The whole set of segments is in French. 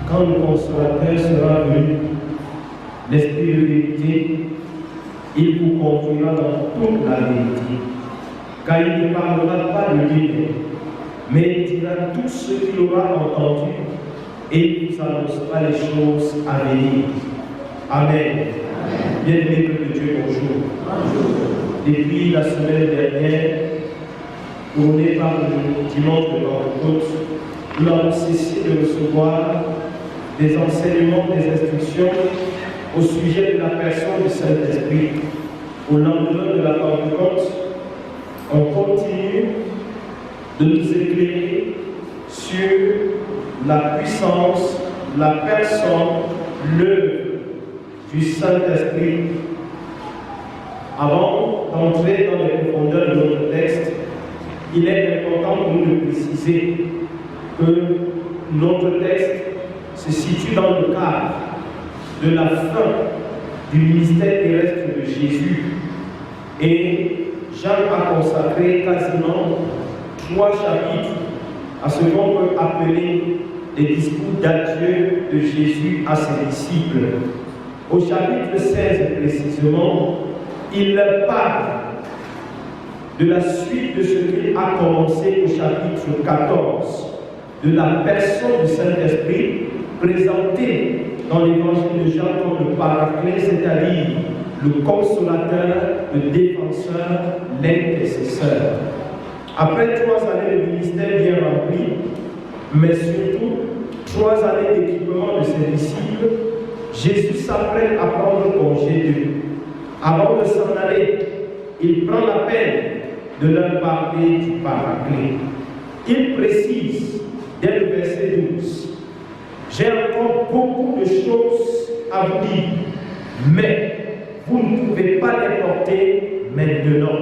quand le consolateur sera venu, l'Esprit de vérité, il vous conduira dans toute la vérité. Car il ne parlera pas de lui-même, mais il dira tout ce qu'il aura entendu et il vous annoncera les choses à venir. Amen. Bien-aimés de Dieu, bonjour. Bonjour. Depuis la semaine dernière, tournée par le dimanche de Pentecôte, nous avons cessé de recevoir des enseignements, des instructions au sujet de la personne du Saint-Esprit. Au lendemain de la Pentecôte, on continue de nous éclairer sur la puissance, la personne, l'œuvre du Saint-Esprit. Avant d'entrer dans les profondeurs de notre texte, il est important pour nous de préciser que notre texte se situe dans le cadre de la fin du ministère terrestre de Jésus. Et Jean a consacré quasiment 3 chapitres à ce qu'on peut appeler les discours d'adieu de Jésus à ses disciples. Au chapitre 16 précisément, il parle de la suite de ce qu'il a commencé au chapitre 14, de la personne du Saint-Esprit présentée dans l'évangile de Jean comme le Paraclet, c'est-à-dire le consolateur, le défenseur, l'intercesseur. Après 3 années de ministère bien rempli, mais surtout 3 années d'équipement de ses disciples, Jésus s'apprête à prendre congé d'eux. Avant de s'en aller, il prend la peine de leur parler du Paraclet. Il précise, dès le verset 12, « J'ai encore beaucoup de choses à vous dire, mais vous ne pouvez pas les porter maintenant. »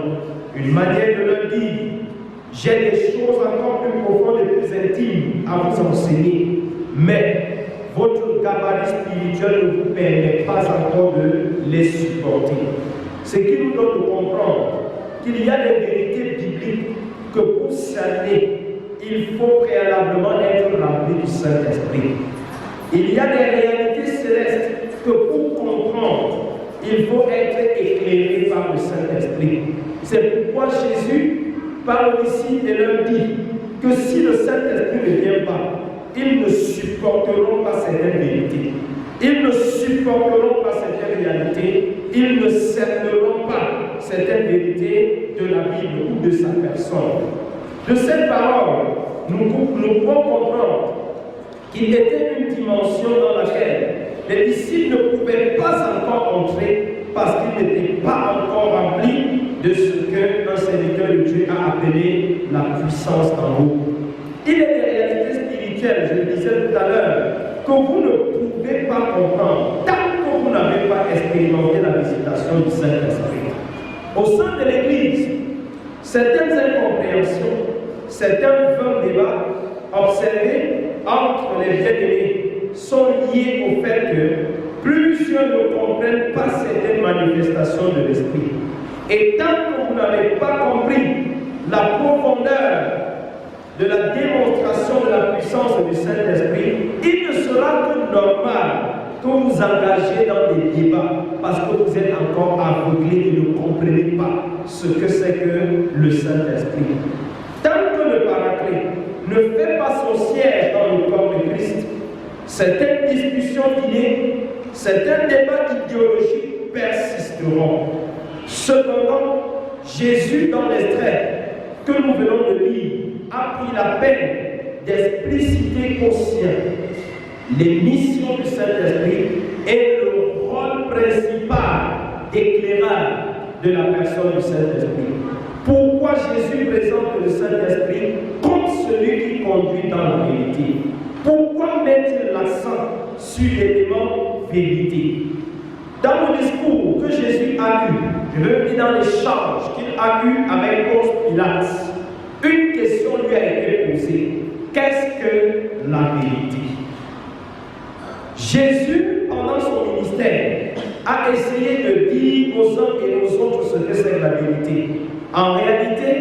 Une manière de leur dire, « J'ai des choses encore plus profondes et plus intimes à vous enseigner, mais votre gabarit spirituel ne vous permet pas encore de les supporter. » Ce qui nous donne de comprendre qu'il y a des vérités bibliques que pour cerner, il faut préalablement être rempli du Saint-Esprit. Il y a des réalités célestes que pour comprendre, il faut être éclairé par le Saint-Esprit. C'est pourquoi Jésus parle ici et leur dit que si le Saint-Esprit ne vient pas, ils ne supporteront pas certaines vérités. Ils ne supporteront pas certaines réalités. Ils ne cerneront pas certaines vérités de la Bible ou de sa personne. De cette parole, nous pouvons comprendre qu'il était une dimension dans laquelle les disciples ne pouvaient pas encore entrer parce qu'ils n'étaient pas encore remplis de ce qu'un serviteur de Dieu a appelé la puissance d'en haut. Il est des réalités spirituelles, je le disais tout à l'heure, que vous ne pouvez pas comprendre tant que vous n'avez pas expérimenté la visitation du Saint-Esprit. Au sein de l'Église, certaines incompréhensions, certains vains débats observés entre les bien-aimés sont liés au fait que plusieurs ne comprennent pas certaines manifestations de l'Esprit. Et tant que vous n'avez pas compris la profondeur de la démonstration de la puissance du Saint-Esprit, il ne sera que normal que vous engagez dans des débats parce que vous êtes encore aveuglés et ne comprenez pas ce que c'est que le Saint-Esprit. Tant que le Paraclet ne fait pas son siège dans le corps de Christ, certaines discussions d'idées, certains débats idéologiques persisteront. Cependant, Jésus, dans l'extrait que nous venons de lire, a pris la peine d'expliciter conscient les missions du Saint-Esprit et le rôle principal d'éclairage de la personne du Saint-Esprit. Pourquoi Jésus présente le Saint-Esprit comme celui qui conduit dans la vérité? Pourquoi mettre l'accent sur l'élément vérité? Dans le discours que Jésus a eu, je veux dire dans l'échange qu'il a eu avec Ponce Pilate, une question lui a été posée. Qu'est-ce que la vérité? Jésus, pendant son ministère, a essayé de dire aux uns et aux autres ce que c'est la vérité. En réalité,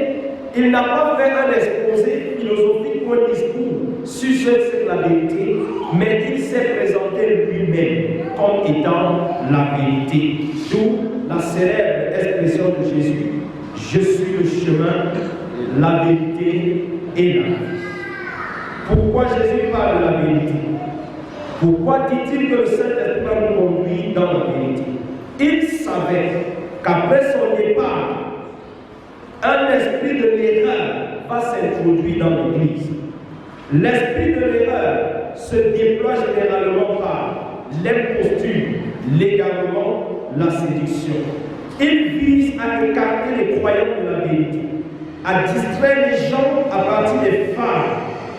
il n'a pas fait un exposé philosophique ou un discours sur ce que c'est la vérité, mais il s'est présenté lui-même comme étant la vérité. D'où la célèbre expression de Jésus: je suis le chemin, la vérité et la vie. Pourquoi Jésus parle de la vérité? Pourquoi dit-il que le Saint-Esprit va nous conduire dans la vérité? Il savait qu'après son départ, un esprit de l'erreur va s'introduire dans l'Église. L'esprit de l'erreur se déploie généralement par l'imposture, l'égarement, la séduction. Il vise à écarter les croyants de la vérité, à distraire les gens à partir des femmes,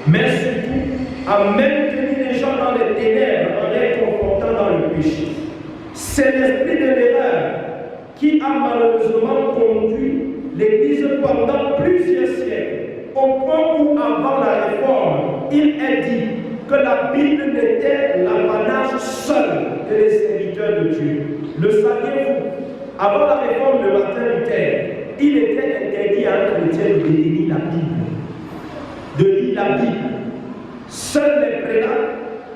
mais surtout à maintenir les gens dans les ténèbres en les confortant dans le péché. C'est l'esprit de l'erreur qui a malheureusement conduit l'Église pendant plusieurs siècles, au point où avant la réforme, il est dit que la Bible n'était l'apanage seul des serviteurs de Dieu. Le saviez-vous? Avant la réforme de Martin Luther, il était interdit à un chrétien de détenir la Bible, de lire la Bible. Seuls les prélats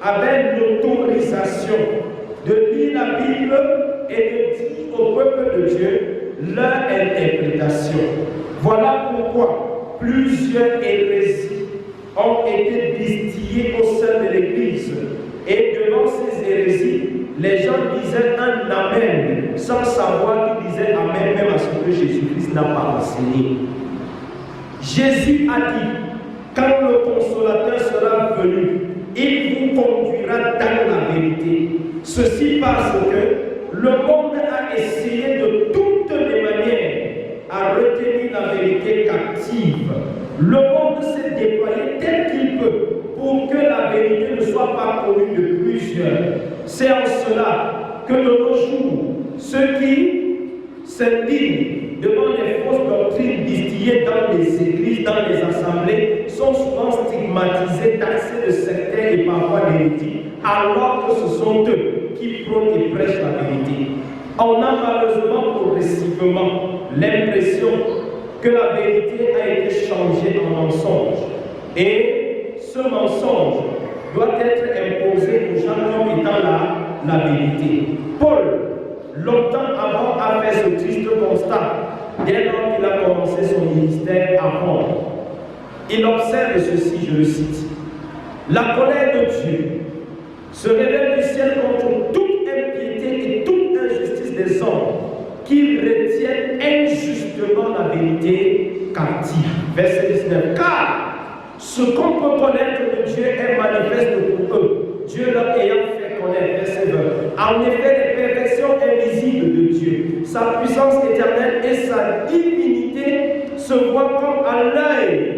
avaient l'autorisation de lire la Bible et de dire au peuple de Dieu leur interprétation. Voilà pourquoi plusieurs hérésies ont été distillées au sein de l'Église. Et devant ces hérésies, les gens disaient un Amen, sans savoir qu'ils disaient Amen même à ce que Jésus-Christ n'a pas enseigné. Jésus a dit, quand le Consolateur sera venu, il vous conduira dans la vérité. Ceci parce que le monde a essayé de toutes les manières à retenir la vérité captive. Le monde s'est déployé tel qu'il peut pour que la vérité ne soit pas connue de plusieurs. C'est en cela que de nos jours, ceux qui s'indignent devant les fausses doctrines distillées dans les églises, dans les assemblées, sont souvent stigmatisés, taxés de sectaires et parfois d'hérétiques, alors que ce sont eux qui prônent et prêchent la vérité. On a malheureusement progressivement l'impression que la vérité a été changée en mensonge. Et ce mensonge doit être imposé aux gens comme étant la vérité. Paul, longtemps avant, a fait ce triste constat dès lors qu'il a commencé son ministère à Rome. Il observe ceci, je le cite: la colère de Dieu se révèle du ciel contre toute impiété et toute injustice des hommes qui retiennent injustement la vérité captive. Verset 19. Car ce qu'on peut connaître de Dieu est manifeste pour eux, Dieu leur ayant fait connaître. Verset 20. En effet, les perfections invisibles de Dieu, sa puissance éternelle et sa divinité se voient comme à l'œil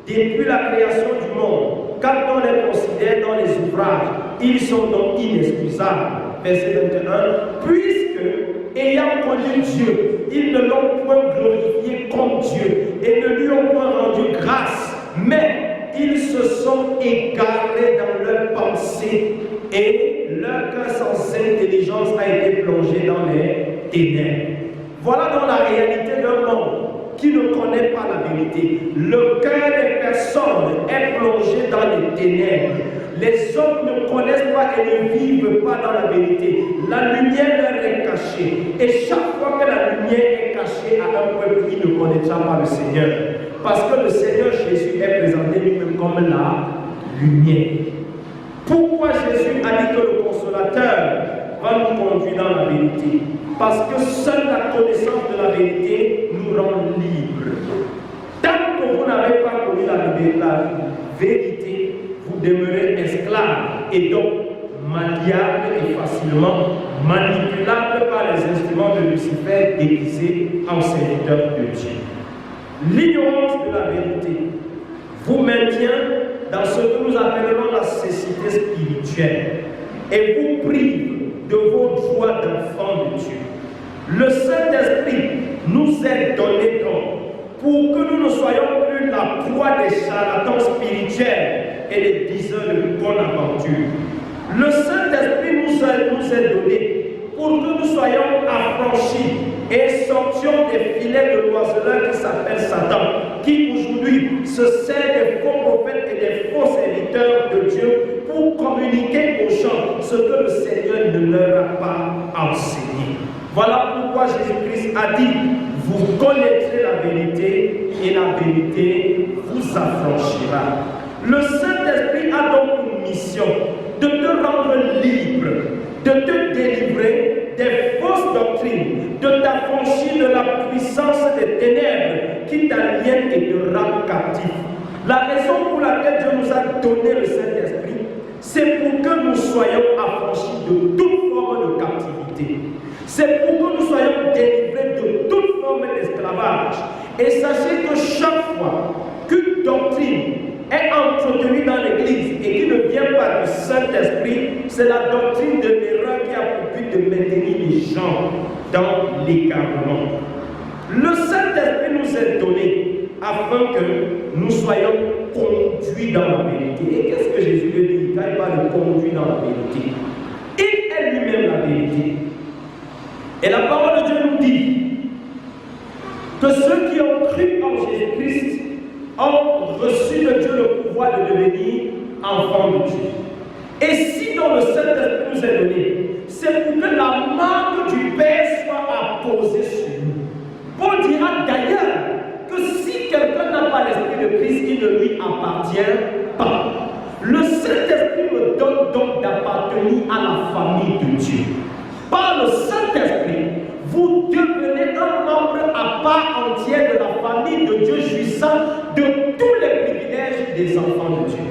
depuis la création du monde. Quand on les considère dans les ouvrages, ils sont donc inexcusables. Verset 21. Puisque, ayant connu Dieu, ils ne l'ont point glorifié comme Dieu et ne lui ont point rendu grâce, mais ils se sont égarés dans leurs pensées et leur cœur sans intelligence a été plongé dans les ténèbres. Voilà donc la réalité d'un monde qui ne connaît pas la vérité. Le cœur des personnes est plongé dans les ténèbres. Les hommes ne connaissent pas et ne vivent pas dans la vérité. La lumière leur est cachée. Et chaque fois que la lumière est cachée à un peuple, il ne connaîtra pas le Seigneur. Parce que le Seigneur Jésus est présenté lui-même comme la lumière. Pourquoi Jésus a dit que le Consolateur va nous conduire dans la vérité? Parce que seule la connaissance de la vérité nous rend libres. Tant que vous n'avez pas connu la vérité, vous demeurez esclaves et donc malléables et facilement manipulables par les instruments de Lucifer déguisés en serviteurs de Dieu. L'ignorance de la vérité vous maintient dans ce que nous appellerons la cécité spirituelle et vous prive de vos droits d'enfants de Dieu. Le Saint-Esprit nous est donné donc pour que nous ne soyons plus la proie des charlatans spirituels et des diseurs de bonne aventure. Le Saint-Esprit nous est donné pour que nous soyons affranchis et sortions des filets de l'oiseleur qui s'appelle Satan, qui aujourd'hui se sert des faux prophètes et des faux serviteurs de Dieu pour communiquer enseigné. Voilà pourquoi Jésus-Christ a dit, vous connaîtrez la vérité et la vérité vous affranchira. Le Saint-Esprit a donc une mission de te rendre libre, de te délivrer des fausses doctrines, de t'affranchir de la puissance des ténèbres qui t'aliènent et te rendent captif. La raison pour laquelle Dieu nous a donné le Saint-Esprit, c'est pour que nous soyons affranchis de toute forme de captivité. C'est pour que nous soyons délivrés de toute forme d'esclavage. Et sachez que chaque fois qu'une doctrine est entretenue dans l'Église et qui ne vient pas du Saint-Esprit, c'est la doctrine de l'erreur qui a pour but de maintenir les gens dans l'égarement. Le Saint-Esprit nous est donné afin que nous soyons conduits dans la vérité. Et qu'est-ce que Jésus veut dire quand il parle de conduire dans la vérité? Il est lui-même la vérité. Et la parole de Dieu nous dit que ceux qui ont cru en Jésus-Christ ont reçu de Dieu le pouvoir de devenir enfants de Dieu. Et si dans le Saint-Esprit nous est donné, c'est pour que la marque du Père soit apposée sur nous. Paul dira d'ailleurs que si quelqu'un n'a pas l'Esprit de Christ, il ne lui appartient pas. Le Saint-Esprit me donne donc d'appartenir à la famille de Dieu. Par le Saint-Esprit, vous devenez un membre à part entière de la famille de Dieu, jouissant de tous les privilèges des enfants de Dieu.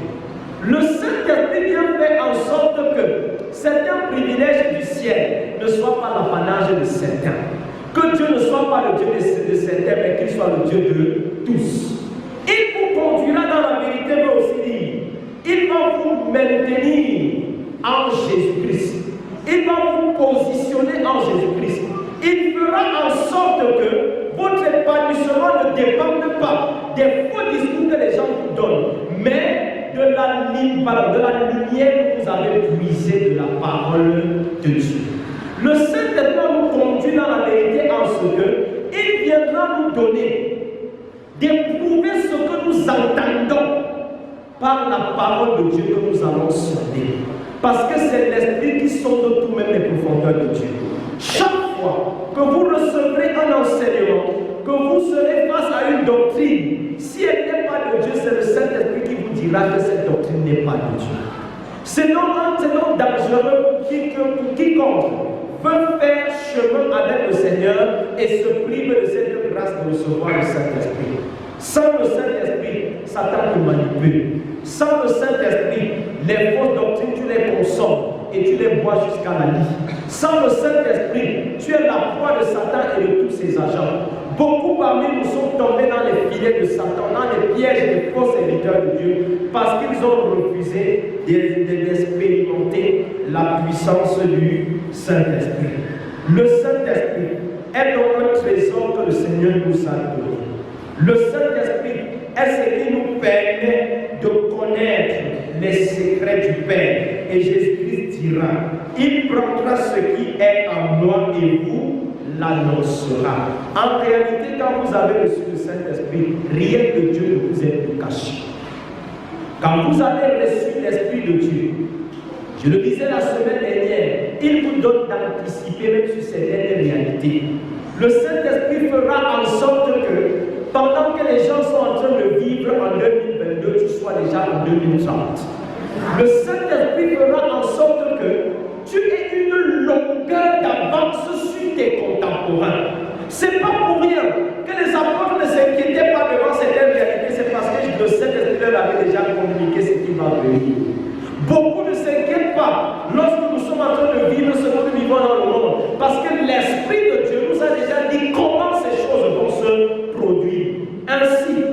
Le Saint-Esprit vient faire en sorte que certains privilèges du ciel ne soient pas l'apanage de certains. Que Dieu ne soit pas le Dieu de certains, mais qu'il soit le Dieu de tous. Il vous conduira dans la vérité, mais aussi dire, il va vous maintenir en Jésus-Christ. Il va vous positionner en Jésus-Christ. Il fera en sorte que votre épanouissement ne dépende pas des faux discours que les gens vous donnent, mais de la lumière que vous avez puisée de la parole de Dieu. Le Saint-Esprit nous conduit dans la vérité en ce que il viendra nous donner d'éprouver ce que nous entendons par la parole de Dieu que nous allons sonner. Parce que c'est l'Esprit qui sonde tout même les profondeurs de Dieu. Chaque fois que vous recevrez un enseignement, que vous serez face à une doctrine, si elle n'est pas de Dieu, c'est le Saint-Esprit qui vous dira que cette doctrine n'est pas de Dieu. C'est donc dangereux pour quiconque veut faire chemin avec le Seigneur et se prive de cette grâce de recevoir le Saint-Esprit. Sans le Saint-Esprit, Satan te manipule. Sans le Saint-Esprit, les fausses doctrines, tu les consommes et tu les bois jusqu'à la lie. Sans le Saint-Esprit, tu es la proie de Satan et de tous ses agents. Beaucoup parmi nous sont tombés dans les filets de Satan, dans les pièges des faux serviteurs de Dieu, parce qu'ils ont refusé d'expérimenter la puissance du Saint-Esprit. Le Saint-Esprit est donc un trésor que le Seigneur nous a donné. Le Saint-Esprit est ce qui nous permet de connaître les secrets du Père. Et Jésus-Christ dira, il prendra ce qui est en moi et vous l'annoncera. En réalité, quand vous avez reçu le Saint-Esprit, rien de Dieu ne vous est caché. Quand vous avez reçu l'Esprit de Dieu, je le disais la semaine dernière, il vous donne d'anticiper même sur ces dernières réalités. Le Saint-Esprit fera en sorte que pendant que les gens sont en train de vivre en 2022, tu sois déjà en 2030. Le Saint-Esprit fera en sorte que tu aies une longueur d'avance sur tes contemporains. C'est pas pour rien que les apôtres ne s'inquiétaient pas devant certaines réalités, c'est parce que le Saint-Esprit leur avait déjà communiqué ce qui va venir. Beaucoup ne s'inquiètent pas lorsque nous sommes en train de vivre ce que nous vivons dans le monde, parce que l'Esprit de Dieu nous a déjà dit comment ces choses vont se produire. Ainsi,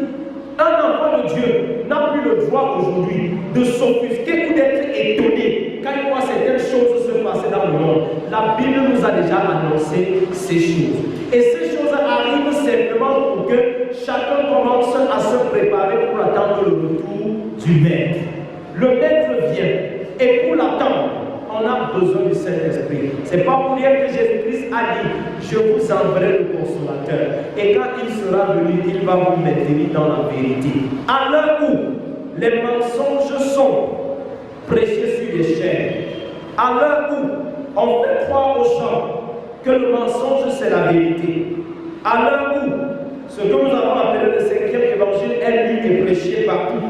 un enfant de Dieu n'a plus le droit aujourd'hui de s'offusquer ou d'être étonné quand il voit certaines choses se passer dans le monde. La Bible nous a déjà annoncé ces choses. Et ces choses arrivent simplement pour que chacun commence à se préparer pour attendre le retour du Maître. Le Maître vient et pour l'attendre, on a besoin du Saint-Esprit. Ce n'est pas pour rien que Jésus-Christ a dit, je vous enverrai le consolateur. Et quand il sera venu, il va vous maintenir dans la vérité. À l'heure où les mensonges sont prêchés sur les chaînes, à l'heure où on fait croire aux gens que le mensonge c'est la vérité. À l'heure où ce que nous avons appelé le 5e évangile est lu et prêché partout,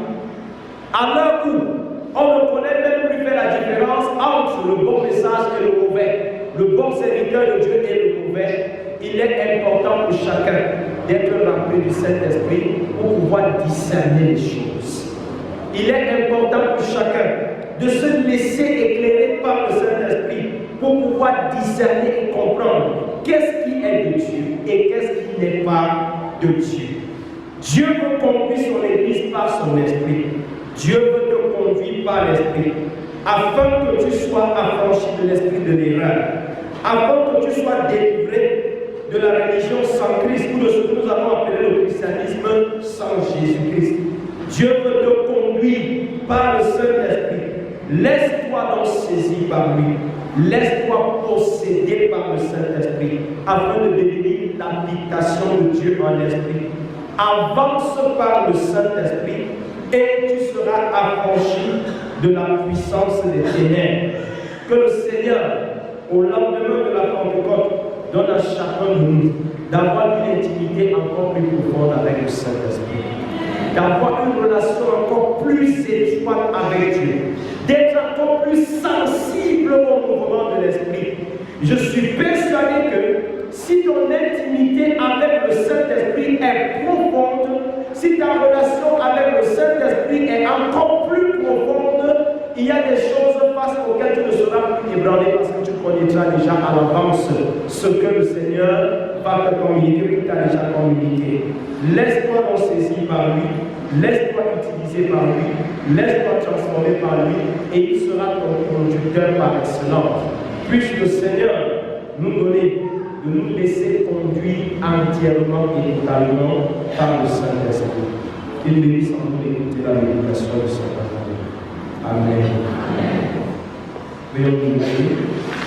à l'heure où on ne connaît même plus faire la différence entre le bon message et le mauvais, le bon serviteur de Dieu et le mauvais, il est important pour chacun d'être rempli du Saint-Esprit pour pouvoir discerner les choses. Il est important pour chacun de se laisser éclairer par le Saint-Esprit pour pouvoir discerner et comprendre qu'est-ce qui est de Dieu et qu'est-ce qui n'est pas de Dieu. Dieu veut conduire son Église par son Esprit. Dieu veut te conduire par l'Esprit, afin que tu sois affranchi de l'esprit de l'erreur, afin que tu sois délivré de la religion sans Christ, ou de ce que nous avons appelé le christianisme sans Jésus-Christ. Dieu veut te conduire par le Saint-Esprit. Laisse-toi donc saisir par lui. Laisse-toi posséder par le Saint-Esprit, afin de devenir l'habitation de Dieu en esprit. Avance par le Saint-Esprit et tu seras affranchi de la puissance des ténèbres. Que le Seigneur, au lendemain de la Pentecôte, donne à chacun de nous d'avoir une intimité encore plus profonde avec le Saint-Esprit, d'avoir une relation encore plus étroite avec Dieu, d'être encore plus sensible au mouvement de l'Esprit. Je suis persuadé que si ton intimité avec le Saint-Esprit est profonde, si ta relation avec le Saint-Esprit est encore plus profonde, il y a des choses face auxquelles tu ne seras plus ébranlé parce que tu connaîtras déjà à l'avance ce que le Seigneur va te communiquer, qu'il t'a déjà communiqué. Laisse-toi donc saisir par lui, laisse-toi utiliser par lui, laisse-toi transformer par lui et il sera ton conducteur par excellence. Puisse le Seigneur nous donner de nous laisser conduire entièrement et totalement par le Saint-Esprit. Qu'il bénisse en nous d'écouter la méditation de son parole. Amen. Veuillez nous